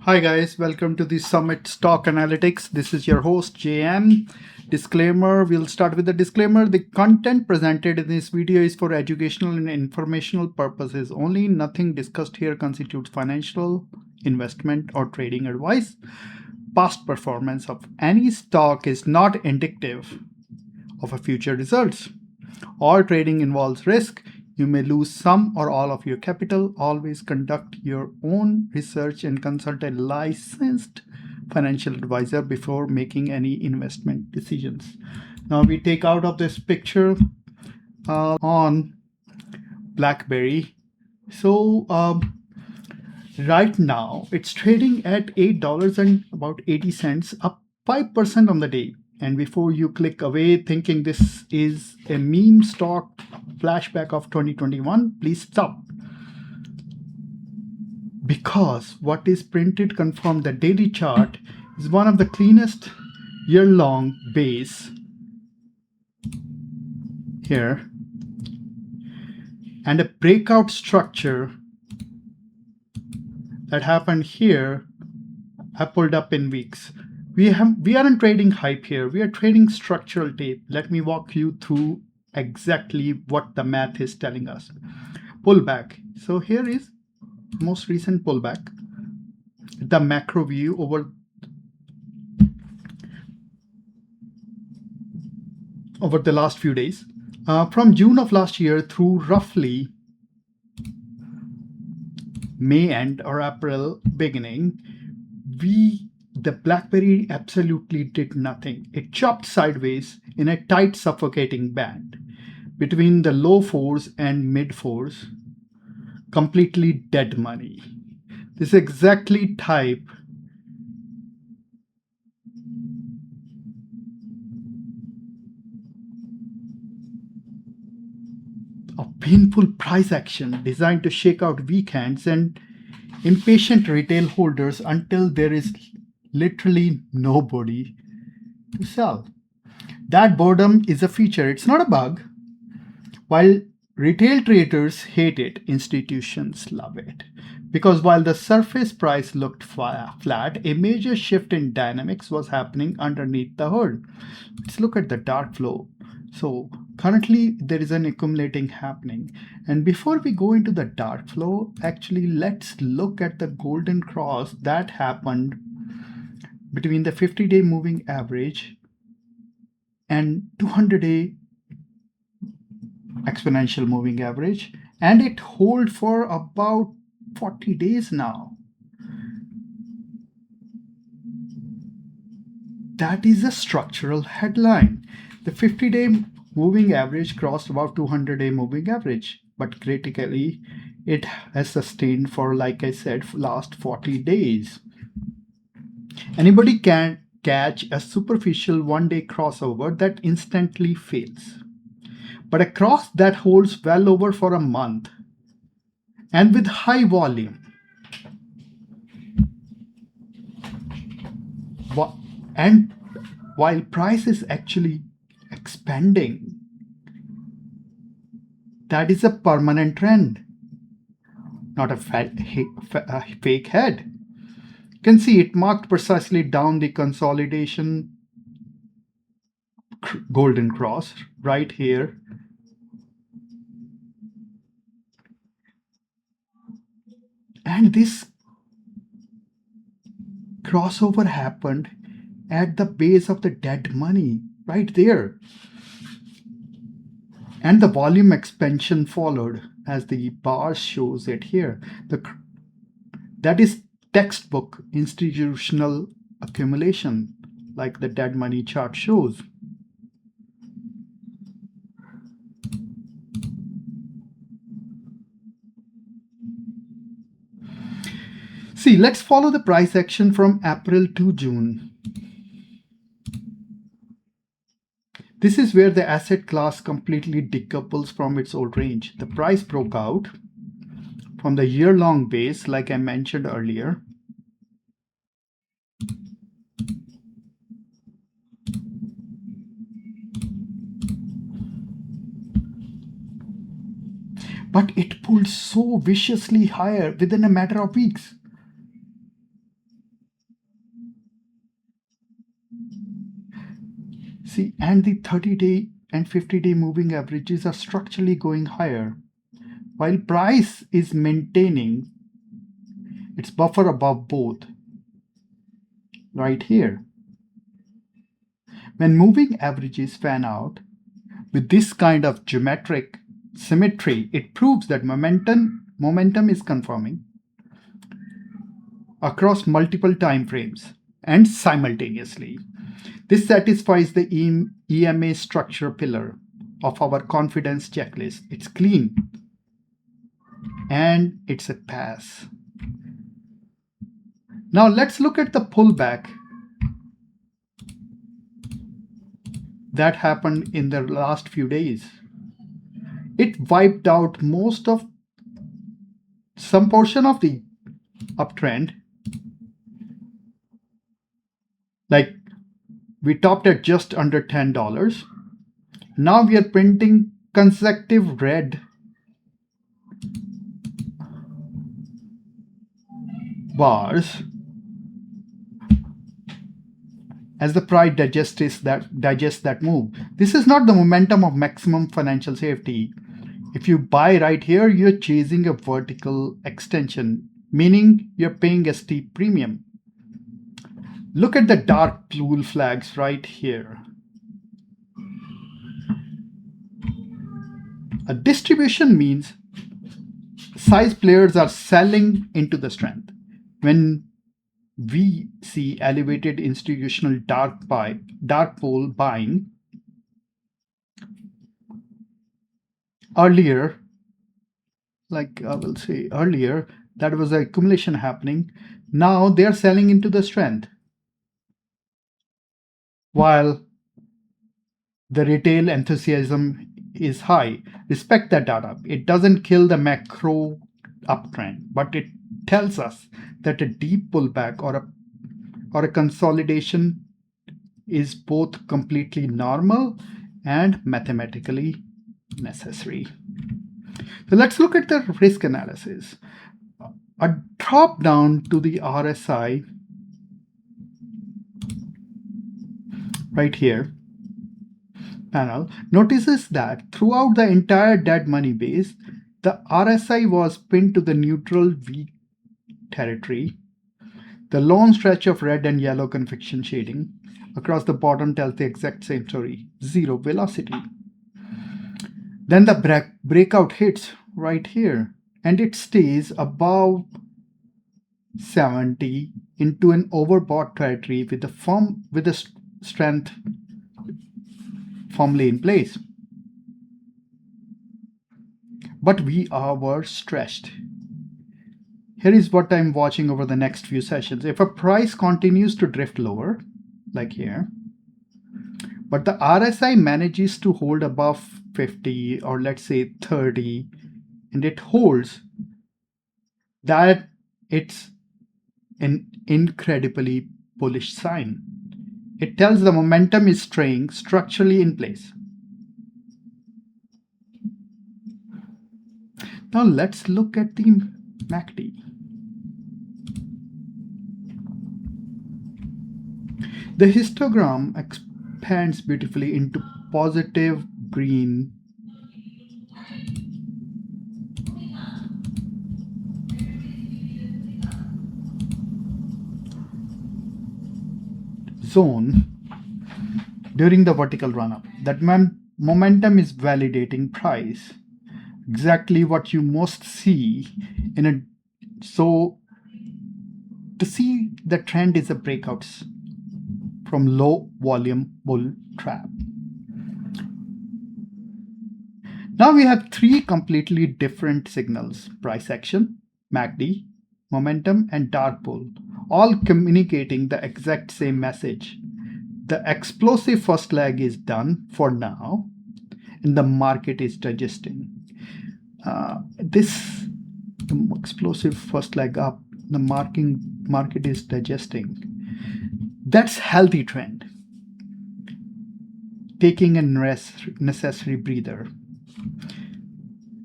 Hi guys, welcome to the Summit Stock Analytics. This is your host JM. Disclaimer, we'll start with the disclaimer. The content presented in this video is for educational and informational purposes only. Nothing discussed here constitutes financial, investment, or trading advice. Past performance of any stock is not indicative of a future results. All trading involves risk. You may lose some or all of your capital. Always conduct your own research and consult a licensed financial advisor before making any investment decisions. Now we take out of this picture on BlackBerry. So right now it's trading at $8 and about 80 cents, up 5% on the day. And before you click away thinking this is a meme stock flashback of 2021, please stop. Because what is printed confirmed the daily chart is one of the cleanest year-long base here and a breakout structure that happened here. I pulled up in weeks. We aren't trading hype here. We are trading structural tape. Let me walk you through exactly what the math is telling us. Pullback. So here is most recent pullback. The macro view over the last few days. From June of last year through roughly May end or April beginning, the BlackBerry absolutely did nothing. It chopped sideways in a tight, suffocating band between the low fours and mid fours, completely dead money. This exactly type of painful price action designed to shake out weak hands and impatient retail holders until there is literally nobody to sell. That boredom is a feature, it's not a bug. While retail traders hate it, institutions love it. Because while the surface price looked flat, a major shift in dynamics was happening underneath the hood. Let's look at the dark flow. So currently there is an accumulating happening. And before we go into the dark flow, actually let's look at the golden cross that happened between the 50-day moving average and 200-day exponential moving average, and it holds for about 40 days now. That is a structural headline. The 50-day moving average crossed about 200-day moving average, but critically it has sustained for, like I said, last 40 days. Anybody can catch a superficial one-day crossover that instantly fails. But a cross that holds well over for a month and with high volume. And while price is actually expanding, that is a permanent trend, not a fake head. You can see it marked precisely down the consolidation golden cross right here. And this crossover happened at the base of the dead money, right there. And the volume expansion followed, as the bar shows it here. That is textbook institutional accumulation, like the dead money chart shows. See, let's follow the price action from April to June. This is where the asset class completely decouples from its old range. The price broke out from the year-long base, like I mentioned earlier. But it pulled so viciously higher within a matter of weeks. See, and the 30-day and 50-day moving averages are structurally going higher, while price is maintaining its buffer above both right here. When moving averages fan out with this kind of geometric symmetry, it proves that momentum is confirming across multiple time frames and simultaneously. This satisfies the EMA structure pillar of our confidence checklist. It's clean and it's a pass. Now let's look at the pullback that happened in the last few days. It wiped out some portion of the uptrend. Like we topped at just under $10. Now we are printing consecutive red bars as the price digests that move. This is not the momentum of maximum financial safety. If you buy right here, you're chasing a vertical extension, meaning you're paying a steep premium. Look at the dark blue flags right here. A distribution means size players are selling into the strength. When we see elevated institutional dark pool buying earlier, like I will say earlier, that was an accumulation happening. Now they are selling into the strength, while the retail enthusiasm is high. Respect that data. It doesn't kill the macro uptrend, but it tells us that a deep pullback or a consolidation is both completely normal and mathematically necessary. So let's look at the risk analysis. A drop down to the RSI right here panel notices that throughout the entire dead money base, the RSI was pinned to the neutral weak territory. The long stretch of red and yellow conviction shading across the bottom tells the exact same story: zero velocity. Then the breakout hits right here and it stays above 70 into an overbought territory with the strength firmly in place. But we were stressed. Here is what I'm watching over the next few sessions. If a price continues to drift lower, like here, but the RSI manages to hold above 50 or let's say 30, and it holds, that it's an incredibly bullish sign. It tells the momentum is staying structurally in place. Now let's look at the MACD. The histogram expands beautifully into positive green zone during the vertical run-up. That momentum is validating price. Exactly what you must see so to see the trend is a breakout from low volume bull trap. Now we have three completely different signals: price action, MACD, momentum, and dark bull, all communicating the exact same message. The explosive first leg is done for now, and the market is digesting. The explosive first leg up, the market is digesting. That's healthy trend. Taking a necessary breather.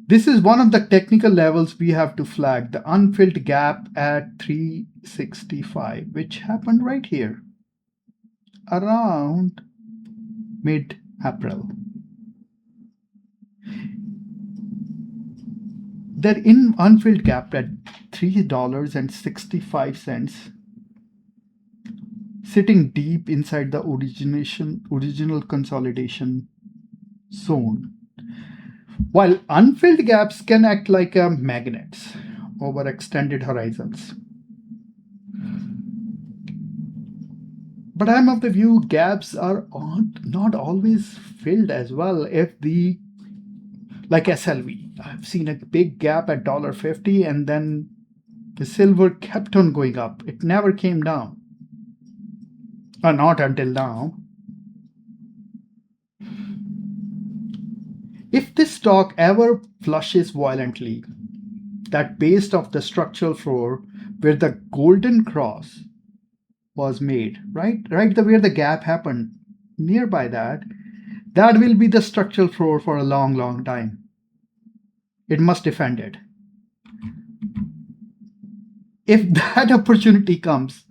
This is one of the technical levels we have to flag, the unfilled gap at 365, which happened right here, around mid-April. Their unfilled gap at $3.65, sitting deep inside the original consolidation zone. While unfilled gaps can act like magnets over extended horizons. But I'm of the view gaps are not always filled as well. Like SLV, I've seen a big gap at $1.50 and then the silver kept on going up. It never came down. Or not until now. If this stock ever flushes violently, that base of the structural floor where the golden cross was made, right where the gap happened, nearby that will be the structural floor for a long time. It must defend it. If that opportunity comes,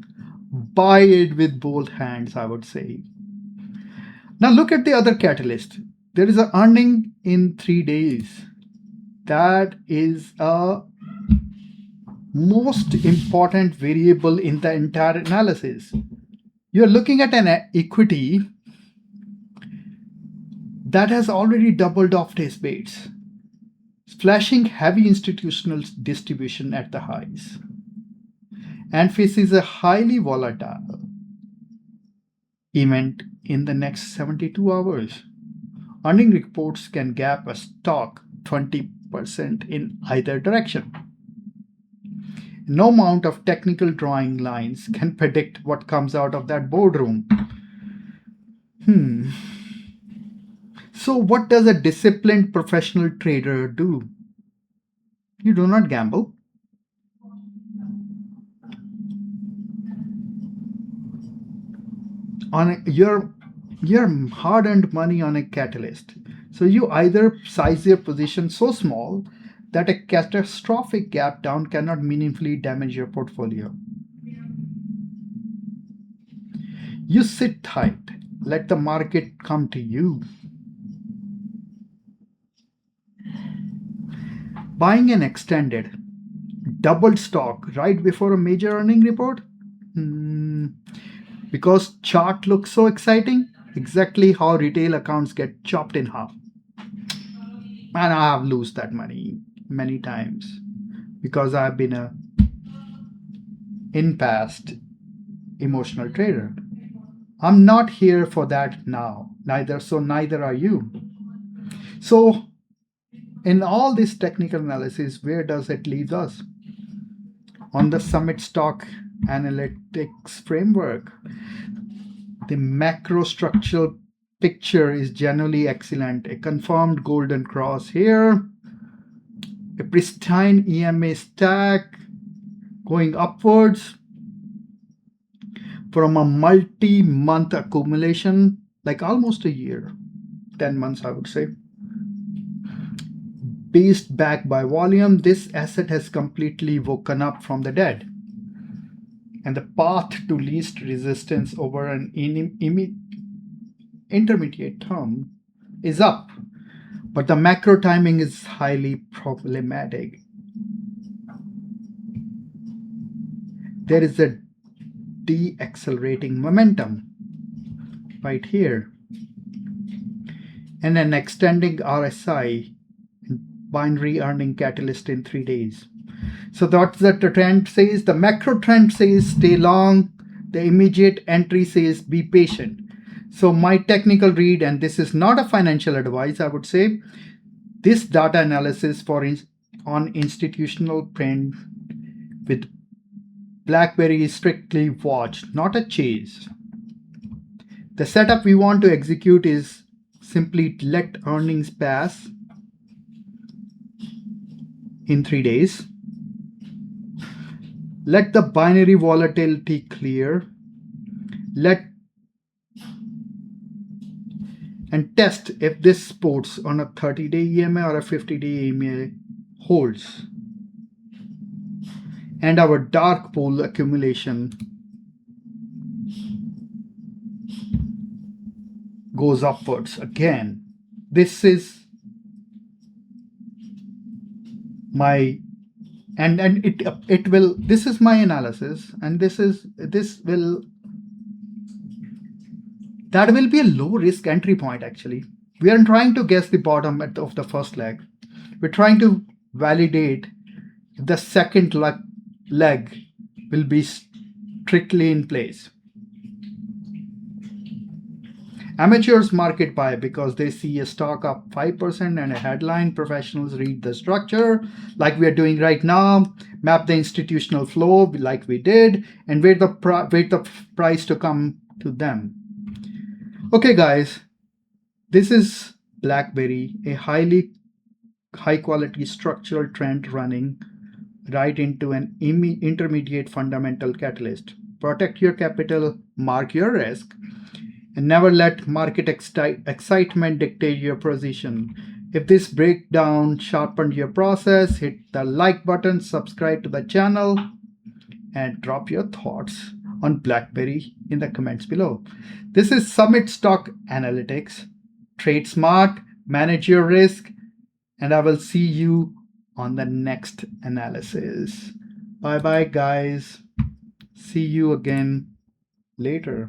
buy it with both hands, I would say. Now look at the other catalyst. There is an earning in 3 days. That is a most important variable in the entire analysis. You're looking at an equity that has already doubled off its base, flashing heavy institutional distribution at the highs, and faces a highly volatile event in the next 72 hours. Earning reports can gap a stock 20% in either direction. No amount of technical drawing lines can predict what comes out of that boardroom. So what does a disciplined professional trader do? You do not gamble. On your hard-earned money on a catalyst. So you either size your position so small that a catastrophic gap down cannot meaningfully damage your portfolio. You sit tight, let the market come to you. Buying an extended, doubled stock right before a major earning report? Because chart looks so exciting, exactly how retail accounts get chopped in half. And I have lost that money many times because I've been a in past emotional trader. I'm not here for that now. Neither are you. So in all this technical analysis, where does it leave us? On the Summit Stock Analytics framework, the macro structural picture is generally excellent. A confirmed golden cross here, a pristine EMA stack going upwards from a multi-month accumulation, like almost a year, 10 months I would say. Based back by volume, this asset has completely woken up from the dead. And the path to least resistance over an intermediate term is up. But the macro timing is highly problematic. There is a de-accelerating momentum right here and an extending RSI binary earning catalyst in 3 days. So that's what the trend says. The macro trend says stay long. The immediate entry says be patient. So my technical read, and this is not a financial advice, I would say, this data analysis on institutional print with BlackBerry is strictly watched, not a chase. The setup we want to execute is simply let earnings pass in 3 days. Let the binary volatility clear. And test if this supports on a 30-day EMA or a 50-day EMA holds. And our dark pool accumulation goes upwards again. This is my and it will, this is my analysis, and that will be a low risk entry point. Actually, we aren't trying to guess the bottom of the first leg. We're trying to validate if the second leg will be strictly in place. Amateurs market buy because they see a stock up 5% and a headline. Professionals read the structure like we are doing right now, map the institutional flow like we did, and wait the price to come to them. Okay, guys, this is BlackBerry, a high quality structural trend running right into an intermediate fundamental catalyst. Protect your capital, mark your risk, and never let market excitement dictate your position. If this breakdown sharpened your process, hit the like button, subscribe to the channel, and drop your thoughts on BlackBerry in the comments below. This is Summit Stock Analytics. Trade smart, manage your risk, and I will see you on the next analysis. Bye bye, guys. See you again later.